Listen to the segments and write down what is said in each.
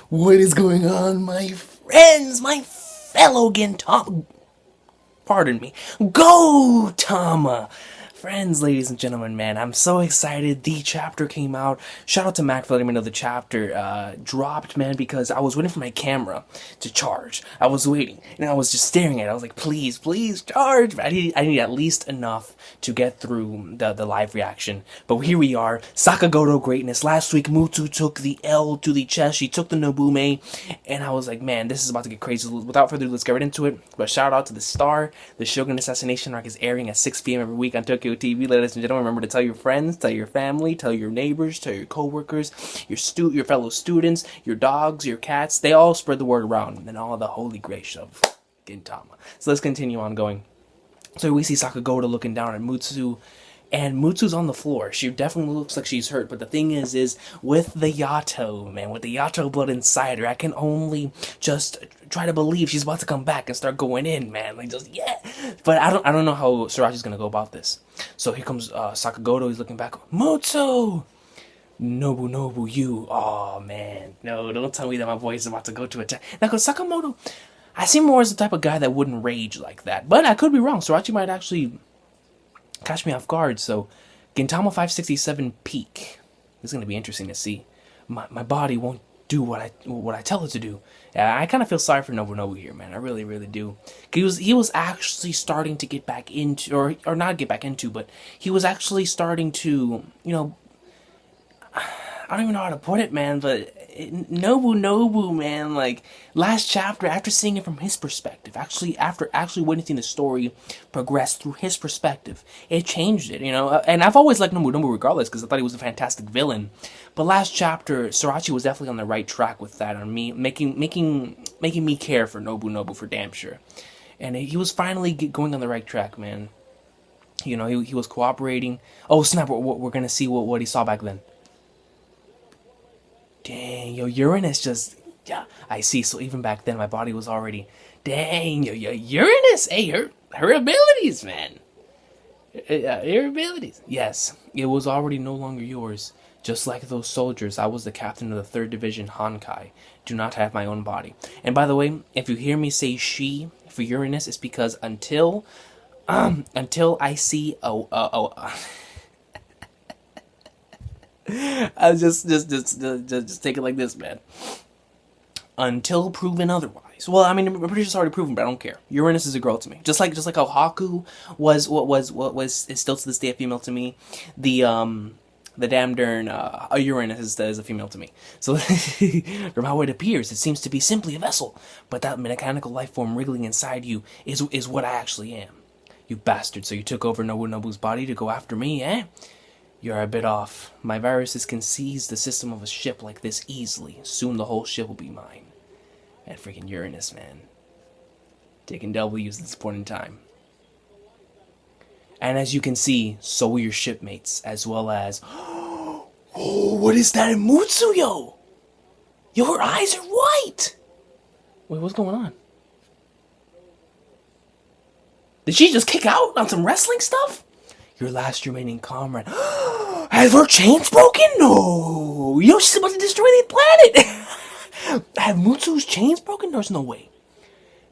What is going on, my friends, my fellow Gintama? Pardon me, Gotama! Friends, ladies and gentlemen, man, I'm so excited. The chapter came out. Shout out to Mac for letting me know the chapter dropped, man, because I was waiting for my camera to charge. I was waiting, and I was just staring at it. I was like, please, please charge. I need at least enough to get through the live reaction. But here we are, SakaGOATO greatness. Last week, Mutsu took the L to the chest. She took the Nobume, and I was like, man, this is about to get crazy. Without further ado, let's get right into it. But shout out to the star. The Shogun Assassination arc is airing at 6 p.m. every week on Tokyo TV. Ladies and gentlemen, remember to tell your friends, tell your family, tell your neighbors, tell your co-workers, your fellow students, your dogs, your cats. They all spread the word around, and all the holy grace of Gintama. So let's continue on going. So we see SakaGOATO looking down at Mutsu, and Mutsu's on the floor. She definitely looks like she's hurt, but the thing is with the Yato, man, with the Yato blood inside her, I can only just try to believe she's about to come back and start going in, man. Like, just, yeah. But I don't know how Sorachi's gonna go about this. So here comes SakaGOATO. He's looking back. Mutsu! Nobu, you. Oh, man. No, don't tell me that my boy is about to go to attack. Now, because Sakamoto, I see more as the type of guy that wouldn't rage like that. But I could be wrong. Sorachi might actually catch me off guard. So, Gintama 567 peak. This is going to be interesting to see. My body won't do what I tell it to do. I kind of feel sorry for Nobu here, man. I really, really do. He was actually starting to get back into, or not get back into, but he was actually starting to, you know, I don't even know how to put it, man, but Nobu, man, like, last chapter, after seeing it from his perspective, after witnessing the story progress through his perspective, it changed it, you know, and I've always liked Nobu regardless, because I thought he was a fantastic villain, but last chapter, Sorachi was definitely on the right track with that, on me, making me care for Nobu for damn sure, and he was finally going on the right track, man. You know, he was cooperating. Oh, snap, we're gonna see what he saw back then. Dang, yo, Uranus just, yeah, I see. So even back then, my body was already, dang, yo, Uranus, hey, her abilities, man. Her abilities. Yes, it was already no longer yours. Just like those soldiers, I was the captain of the 3rd Division Honkai. Do not have my own body. And by the way, if you hear me say she for Uranus, it's because until I see I just take it like this, man. Until proven otherwise. Well, I mean, I'm pretty sure it's already proven, but I don't care. Uranus is a girl to me. Just like how Haku is still to this day a female to me. The damn darn Uranus is a female to me. So from how it appears, it seems to be simply a vessel, but that mechanical life form wriggling inside you is what I actually am. You bastard! So you took over Nobu's body to go after me, eh? You're a bit off. My viruses can seize the system of a ship like this easily. Soon the whole ship will be mine. And freaking Uranus, man. Taking W's at this point in time. And as you can see, so will your shipmates, as well as... Oh, what is that in Mutsu, yo? Yo, her eyes are white! Wait, what's going on? Did she just kick out on some wrestling stuff? Your last remaining comrade. Have her chains broken? No. Yo, she's about to destroy the planet. Have Mutsu's chains broken? There's no way.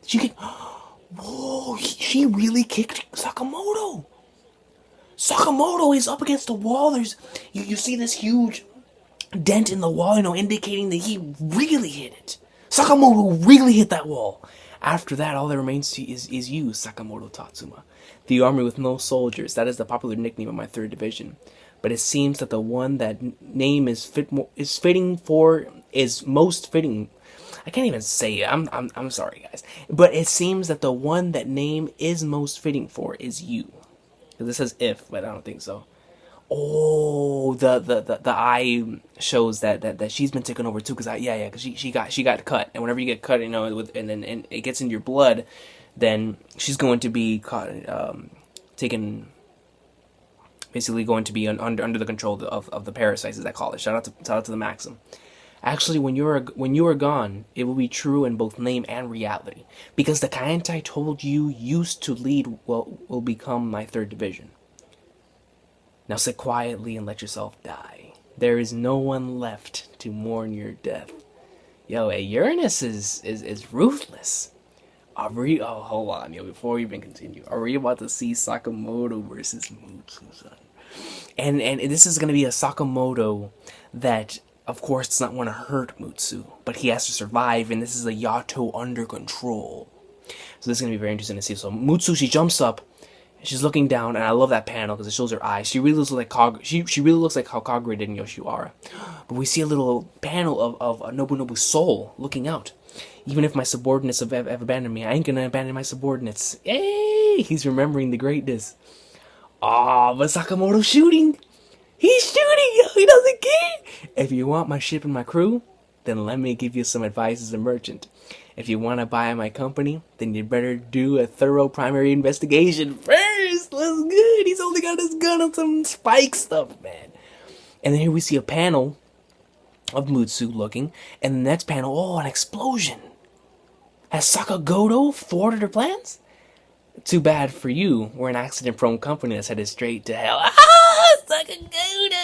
She kicked. Whoa, she really kicked Sakamoto. Sakamoto is up against the wall. There's you see this huge dent in the wall, you know, indicating that he really hit it. Sakamoto really hit that wall. After that, all that remains is you, Sakamoto Tatsuma. The army with no soldiers, that is the popular nickname of my 3rd division. But it seems that the one that name is most fitting. I can't even say it. I'm sorry, guys. But it seems that the one that name is most fitting for is you. Because it says if, but I don't think so. Oh, the eye shows that she's been taken over too. Because because she got cut, and whenever you get cut, you know, and it gets in your blood, then she's going to be caught, taken, basically going to be under the control of the parasites, as I call it. Shout out to the Maxim. Actually, when you are gone, it will be true in both name and reality, because the kind I told you used to lead will become my 3rd division. Now sit quietly and let yourself die. There is no one left to mourn your death. Yo, Uranus is ruthless. Hold on, yo, before we even continue. Are we about to see Sakamoto versus Mutsu-san? And this is gonna be a Sakamoto that, of course, does not want to hurt Mutsu, but he has to survive, and this is a Yato under control. So this is gonna be very interesting to see. So Mutsu, she jumps up, and she's looking down, and I love that panel because it shows her eyes. She really looks like she really looks like how Kagura did in Yoshiwara. But we see a little panel of Nobunobu's soul looking out. Even if my subordinates have abandoned me, I ain't gonna abandon my subordinates. Hey, he's remembering the greatness. Ah, but Sakamoto's shooting. He's shooting, yo. He doesn't care. If you want my ship and my crew, then let me give you some advice as a merchant. If you want to buy my company, then you better do a thorough primary investigation first. That's good. He's only got his gun on some spike stuff, man. And then here we see a panel of Mutsu looking, and the next panel, oh, an explosion. Has SakaGOATO thwarted her plans? Too bad for you. We're an accident-prone company that's headed straight to hell. Ah, SakaGOATO!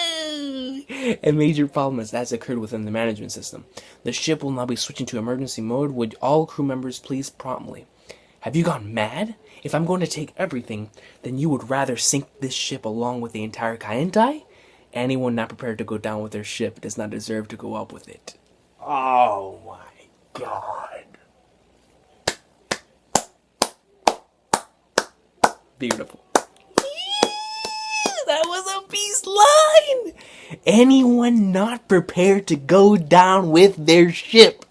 A major problem has occurred within the management system. The ship will now be switching to emergency mode. Would all crew members please promptly? Have you gone mad? If I'm going to take everything, then you would rather sink this ship along with the entire Kaientai? Anyone not prepared to go down with their ship does not deserve to go up with it. Oh my god. Beautiful. That was a beast line. Anyone not prepared to go down with their ship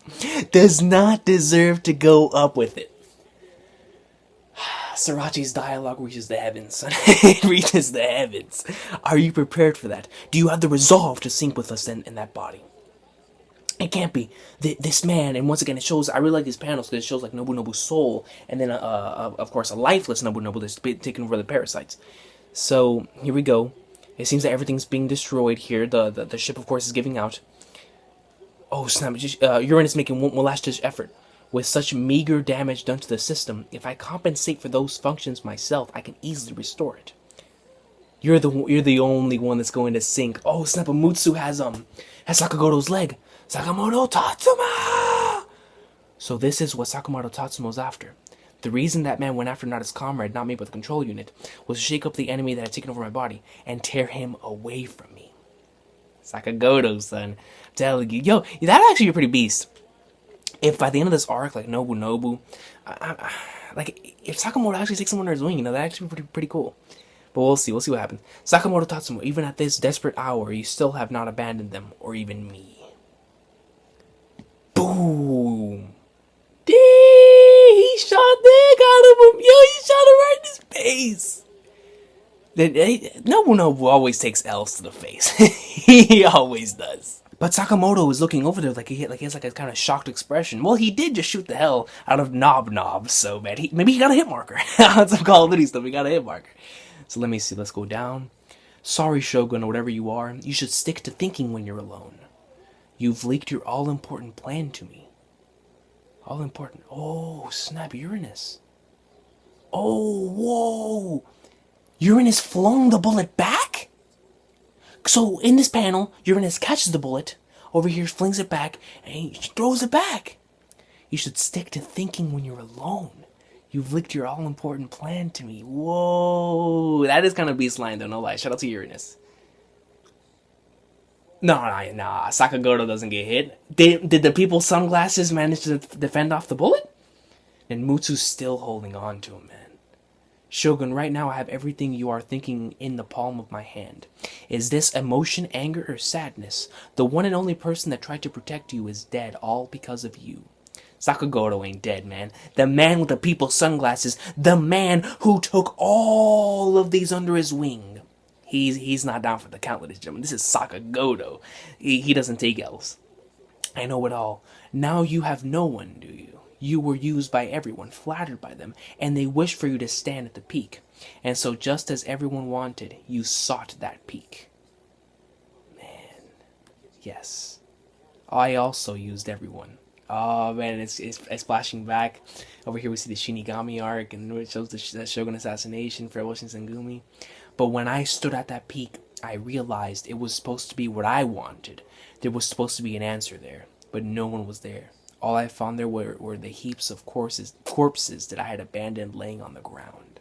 does not deserve to go up with it. Sriracha's dialogue reaches the heavens. It reaches the heavens. Are you prepared for that? Do you have the resolve to sink with us in that body? It can't be. This man, and once again, it shows, I really like these panels because it shows like Nobunobu's soul, and then, of course, a lifeless Nobunobu that's taken over the parasites. So, here we go. It seems that everything's being destroyed here. The ship, of course, is giving out. Oh, snap. Uranus making one last-ditch effort. With such meager damage done to the system, if I compensate for those functions myself, I can easily restore it. You're the only one that's going to sink. Oh, snap. Mutsu has SakaGOATO's leg. Sakamoto Tatsuma! So this is what Sakamoto Tatsuma's after. The reason that man went after not his comrade, not me but the control unit, was to shake up the enemy that had taken over my body and tear him away from me. SakaGOATO, son. I'm telling you. Yo, that'd actually be a pretty beast. If by the end of this arc, like Nobunobu, like if Sakamoto actually takes him under his wing, that'd actually be pretty cool. But we'll see what happens. Sakamoto Tatsuma, even at this desperate hour, you still have not abandoned them, or even me. Boom! Dang! He shot the heck out of him! Yo, he shot him right in his face! Nobunobu always takes L's to the face. He always does. But Sakamoto is looking over there like he has like a kind of shocked expression. Well, he did just shoot the hell out of Knob-Knob, so man, maybe he got a hit marker. On some Call of Duty stuff, he got a hit marker. So let me see, let's go down. Sorry, Shogun, or whatever you are, you should stick to thinking when you're alone. You've leaked your all-important plan to me. All-important. Oh, snap, Uranus. Oh, whoa. Uranus flung the bullet back? So, in this panel, Uranus catches the bullet, over here flings it back, and he throws it back. You should stick to thinking when you're alone. You've leaked your all-important plan to me. Whoa. That is kind of beast line, though, no lie. Shout out to Uranus. Nah. SakaGOATO doesn't get hit. Did the people's sunglasses manage to defend off the bullet? And Mutsu's still holding on to him, man. Shogun, right now I have everything you are thinking in the palm of my hand. Is this emotion, anger, or sadness? The one and only person that tried to protect you is dead, all because of you. SakaGOATO ain't dead, man. The man with the people's sunglasses, the man who took all of these under his wing. He's not down for the count, ladies and gentlemen. This is SakaGOATO. He doesn't take L's. I know it all. Now you have no one, do you? You were used by everyone, flattered by them, and they wished for you to stand at the peak. And so just as everyone wanted, you sought that peak. Man. Yes. I also used everyone. Oh man, it's flashing back. Over here we see the Shinigami arc, and it shows the Shogun assassination for Oshin Sengumi. But when I stood at that peak, I realized it was supposed to be what I wanted. There was supposed to be an answer there. but no one was there. All I found there were the heaps of corpses that I had abandoned laying on the ground.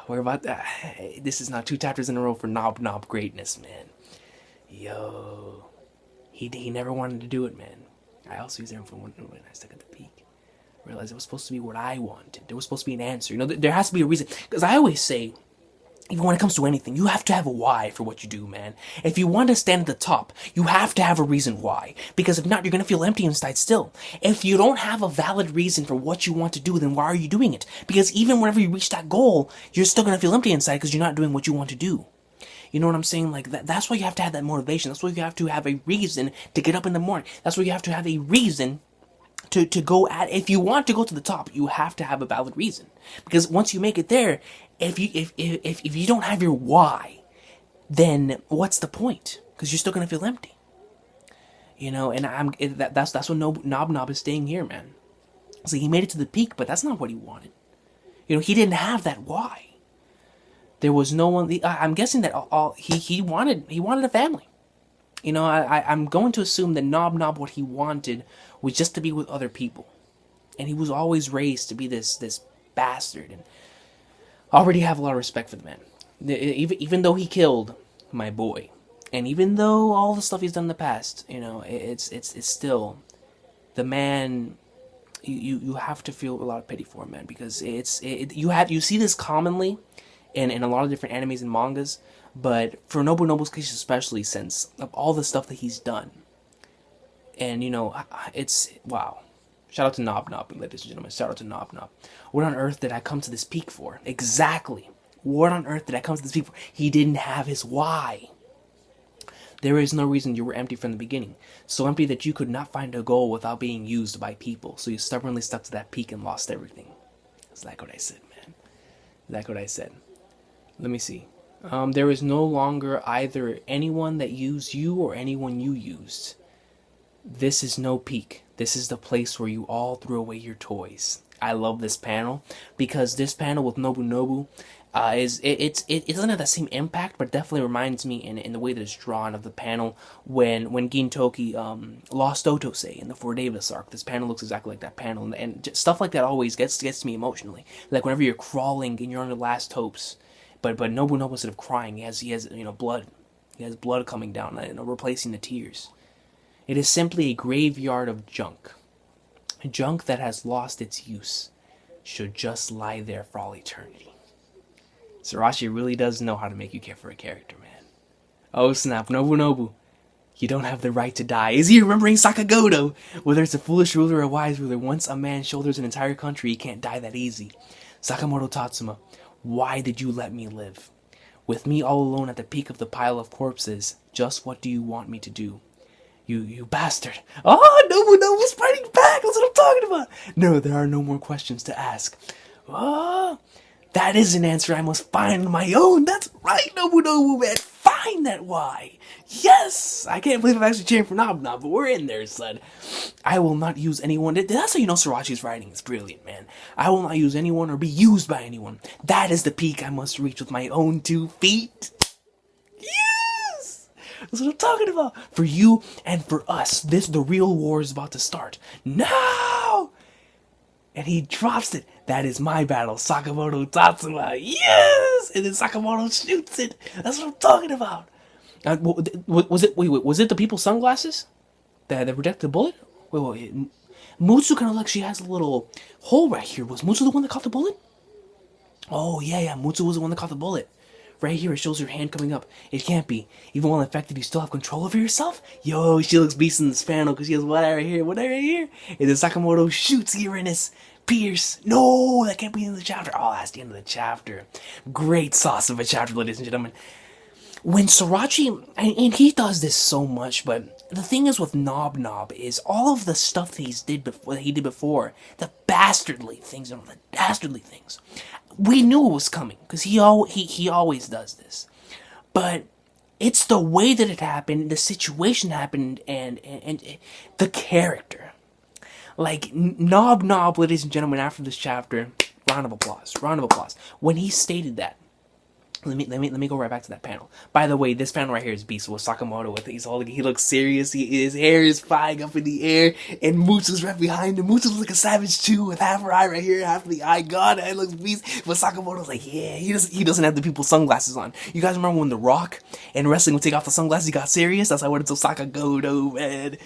We're about that. This is now 2 chapters in a row for Knob-Knob greatness, man. Yo. He never wanted to do it, man. I also used there for when I stuck at the peak. Realized it was supposed to be what I wanted. There was supposed to be an answer. You know, there has to be a reason. Because I always say, even when it comes to anything, you have to have a why for what you do, man. If you want to stand at the top, you have to have a reason why. Because if not, you're going to feel empty inside still. If you don't have a valid reason for what you want to do, then why are you doing it? Because even whenever you reach that goal, you're still going to feel empty inside because you're not doing what you want to do. You know what I'm saying? Like, that's why you have to have that motivation. That's why you have to have a reason to get up in the morning. That's why you have to have a reason to go at. If you want to go to the top, you have to have a valid reason. Because once you make it there, if you don't have your why, then what's the point? Because you're still gonna feel empty. You know, and that's what Knob-Knob is staying here, man. So he made it to the peak, but that's not what he wanted. You know, he didn't have that why. There was no one. I'm guessing that he wanted a family. You know, I'm going to assume that Knob-Knob, what he wanted was just to be with other people. And he was always raised to be this bastard. And I already have a lot of respect for the man. Even though he killed my boy. And even though all the stuff he's done in the past, you know, it's still the man. You have to feel a lot of pity for him, man, because you see this commonly in a lot of different animes and mangas. But for Nobu's case especially, since of all the stuff that he's done. And, you know, it's, wow. Shout out to Knob-Knob, ladies and gentlemen. Shout out to Knob-Knob. What on earth did I come to this peak for? Exactly. What on earth did I come to this peak for? He didn't have his why. There is no reason you were empty from the beginning. So empty that you could not find a goal without being used by people. So you stubbornly stuck to that peak and lost everything. Is that what I said, man? Is that what I said? Let me see. There is no longer either anyone that used you or anyone you used. This is no peak. This is the place where you all threw away your toys. I love this panel because this panel with Nobu it doesn't have that same impact, but definitely reminds me in the way that it's drawn of the panel when Gintoki lost Otose in the For Davis arc. This panel looks exactly like that panel, and stuff like that always gets me emotionally. Like whenever you're crawling and you're on your last hopes. But Nobu, instead of crying, he has blood. He has blood coming down, replacing the tears. It is simply a graveyard of junk. Junk that has lost its use should just lie there for all eternity. Sorachi really does know how to make you care for a character, man. Oh snap, Nobu. You don't have the right to die. Is he remembering SakaGOATO? Whether it's a foolish ruler or a wise ruler, once a man shoulders an entire country, he can't die that easy. Sakamoto Tatsuma. Why did you let me live? With me all alone at the peak of the pile of corpses, just what do you want me to do? You bastard. Oh, Nobu's fighting back. That's what I'm talking about. No, there are no more questions to ask. Oh, that is an answer I must find on my own. That's right, Nobu, man. Find that why. Yes. I can't believe I'm actually cheering for Knob-Knob, but we're in there, son. I will not use anyone. That's how you know Sorachi's writing is brilliant, man. I will not use anyone or be used by anyone. That is the peak I must reach with my own 2 feet. Yes! That's what I'm talking about. For you and for us, the real war is about to start. No! And he drops it. That is my battle, Sakamoto Tatsuma. Yes! And then Sakamoto shoots it. That's what I'm talking about. Was it the people's sunglasses that protect the bullet? Wait. Mutsu kind of like she has a little hole right here. Was Mutsu the one that caught the bullet? Oh, yeah. Mutsu was the one that caught the bullet. Right here, it shows her hand coming up. It can't be. Even while infected, you still have control over yourself? Yo, she looks beast in this panel because she has what right here. And then Sakamoto shoots Uranus. Pierce. No, that can't be in the chapter. Oh, that's the end of the chapter. Great sauce of a chapter, ladies and gentlemen. When Sorachi, and he does this so much, but the thing is with Knob-Knob is all of the stuff that he did before, the dastardly things, we knew it was coming because he always does this. But it's the way that it happened, the situation happened, and the character. Like Knob-Knob, ladies and gentlemen, after this chapter, round of applause. When he stated that Let me go right back to that panel. By the way, this panel right here is beast with Sakamoto with he looks serious. His hair is flying up in the air, and Mutsu's right behind him. Mutsu looks like a savage too, with half her eye right here, half the eye. God, it looks beast. But Sakamoto's like, yeah, he doesn't have the people's sunglasses on. You guys remember when The Rock and wrestling would take off the sunglasses? He got serious. That's how I went into SakaGOATO, man.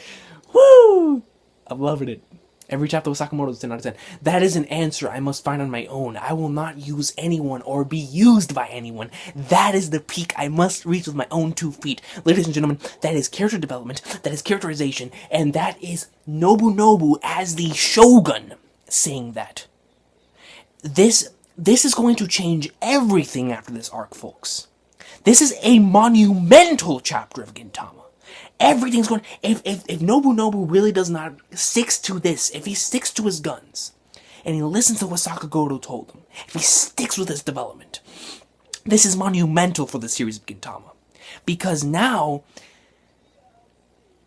Woo! I'm loving it. Every chapter with Sakamoto is 10 out of 10. That is an answer I must find on my own. I will not use anyone or be used by anyone. That is the peak I must reach with my own 2 feet. Ladies and gentlemen, that is character development, that is characterization, and that is Nobunobu as the Shogun saying that. This is going to change everything after this arc, folks. This is a monumental chapter of Gintama. Everything's going. If Nobunobu really does not sticks to this, if he sticks to his guns, and he listens to what SakaGOATO told him, if he sticks with his development, this is monumental for the series of Gintama, because now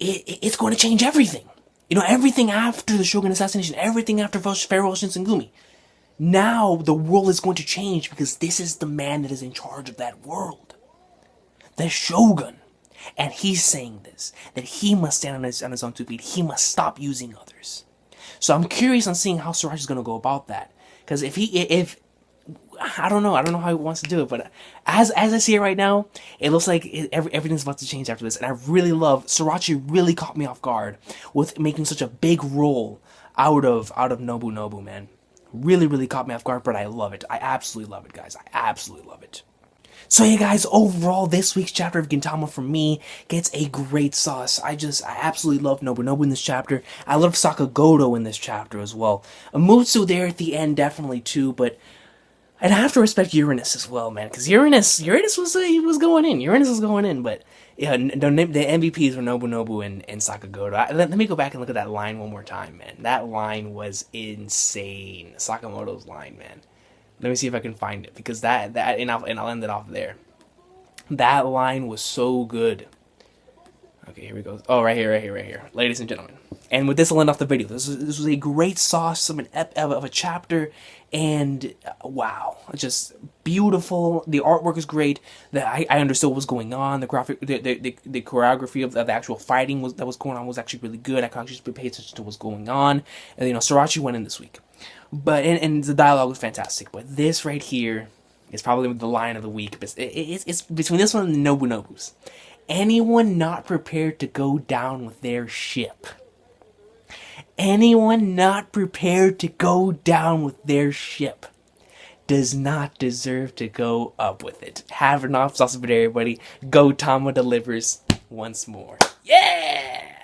it's going to change everything. You know, everything after the Shogun assassination, everything after Pharaoh Shinsengumi. Now the world is going to change because this is the man that is in charge of that world, the Shogun. And he's saying this, that he must stand on his own 2 feet. He must stop using others. So I'm curious on seeing how Sorachi's going to go about that. Because if I don't know how he wants to do it. But as I see it right now, it looks like everything's about to change after this. And I really love, Sorachi really caught me off guard with making such a big role out of Nobunobu, man. Really, really caught me off guard, but I love it. I absolutely love it, guys. I absolutely love it. So yeah, guys, overall, this week's chapter of Gintama for me gets a great sauce. I absolutely love Nobunobu in this chapter. I love SakaGOATO in this chapter as well. Mutsu there at the end, definitely too, but I'd have to respect Uranus as well, man, because Uranus was going in. Uranus was going in, but yeah, the MVPs were Nobunobu and SakaGOATO. Let me go back and look at that line one more time, man. That line was insane. Sakamoto's line, man. Let me see if I can find it, because and I'll end it off there. That line was so good. Okay, here we go. Oh, right here, ladies and gentlemen. And with this, I'll end off the video. This was a great sauce of a chapter, and wow, just beautiful. The artwork is great. I understood what was going on. The choreography of the actual fighting that was going on was actually really good. I could actually pay attention to what's going on. And Sorachi went in this week. But and the dialogue was fantastic. But this right here is probably the line of the week. It's between this one and Nobunobu's. Anyone not prepared to go down with their ship. Anyone not prepared to go down with their ship does not deserve to go up with it. Have an off sauce of it, everybody. Gotama delivers once more. Yeah!